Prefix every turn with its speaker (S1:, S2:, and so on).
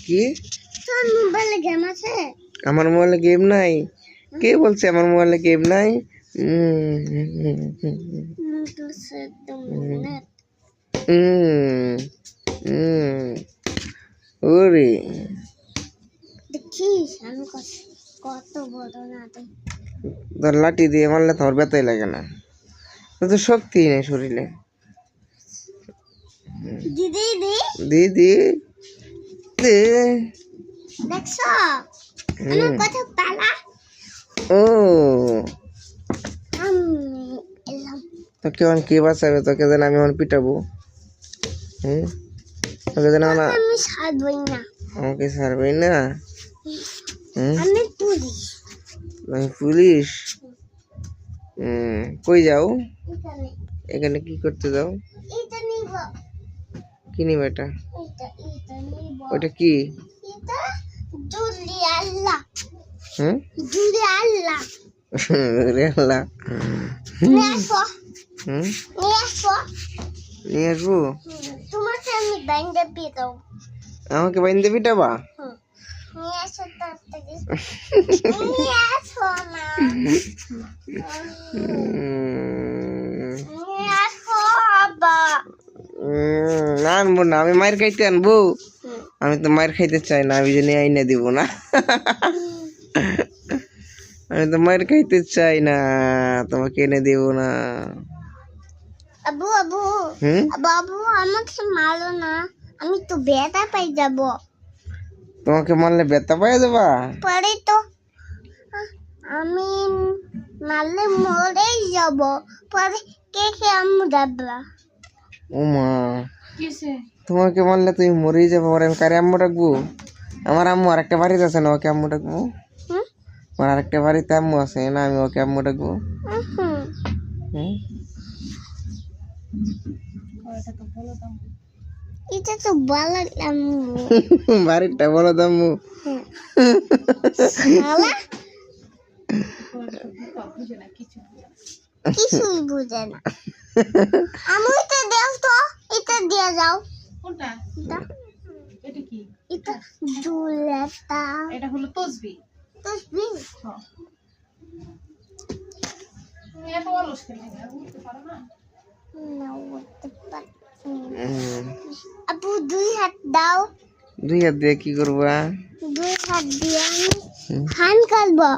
S1: কি
S2: তোর মোবাইলে গেম আছে?
S1: আমার মোবাইলে গেম নাই? কে বলছে আমার মোবাইলে গেম নাই? ওরে
S2: দেখিস আমি কত বড় না তুই।
S1: তোর লাঠি দিয়ে মারলে তোর ব্যথাই লাগে না, তোর তো শক্তি নেই শরীরে।
S2: দিদি
S1: দিদি দে
S2: দেখছো আমার কত পালা।
S1: ও
S2: আমি এলাম।
S1: তোকে এখন কে বাঁচাবে? তোকে যেন আমি এখন পিটাবো। তোকে যেন
S2: আমি ছাড়বই না।
S1: আমাকে ছাড়বেই না?
S2: আমি পুলিশ।
S1: আমি পুলিশ? কই যাও? এখানে কি করতে যাও?
S2: এটা নিব।
S1: কি নিব এটা?
S2: এটা নিব।
S1: ওটা কি?
S2: এটা জুলি আল্লাহ।
S1: হুম
S2: জুলি আল্লাহ।
S1: রে আল্লাহ।
S2: নিয়ে আসো। নিয়ে আসো।
S1: নিয়ে আসবো?
S2: তোমাকে আমি বাইন্দে পিটাবো।
S1: আমাকে বাইন্দে পিটাবা?
S2: নিয়ে আসো তাড়াতাড়ি। নিয়ে আসো না। নিয়ে আসো আব্বা।
S1: না আনবো না, আমি মায়ের খাইতে আনবো? আমি তো মায়ের খাইতে চাই না, আমি জানি আইনা দিব না। আমি তো মায়ের খাইতে চাই না, তোমাকে এনে দেব না।
S2: আবু আবু বাবু আমাকে মারো না, আমি তো ব্যথা পাই যাব।
S1: তোমাকে মারলে ব্যথা পাই যাবা?
S2: পরে তো আমি মারলে মরেই যাব। পরে কে আম্মু ডাকবা?
S1: ও মা, তোমাকে মারলে তুমি মরেই যাবো। আর আমি কারে আম্মু ডাকবো? আমার আম্মু আরেকটা বাড়িতে আছে না, ওকে আম্মু ডাকবো? আমার আরেকটা বাড়িতে আম্মু আছে না, আমি ওকে আম্মু ডাকবো?
S2: এটা তো বলো আম্মু।
S1: বাড়িটা বলো আম্মু?
S2: কিছুই বুঝে না। আমি এটা দেও তো, এটা দিয়ে যাও। কোনটা? এটা কি? এটা দুলেটা। এটা হলো তসবিহ। তসবিহ? হ্যাঁ। তুমি এত অলস কেন? বুঝতে পারো না? না বুঝতে পারি। আপু দুই হাত দাও।
S1: দুই হাত দিয়ে কি করবা?
S2: দুই হাত দিয়ে আমি হান করবো।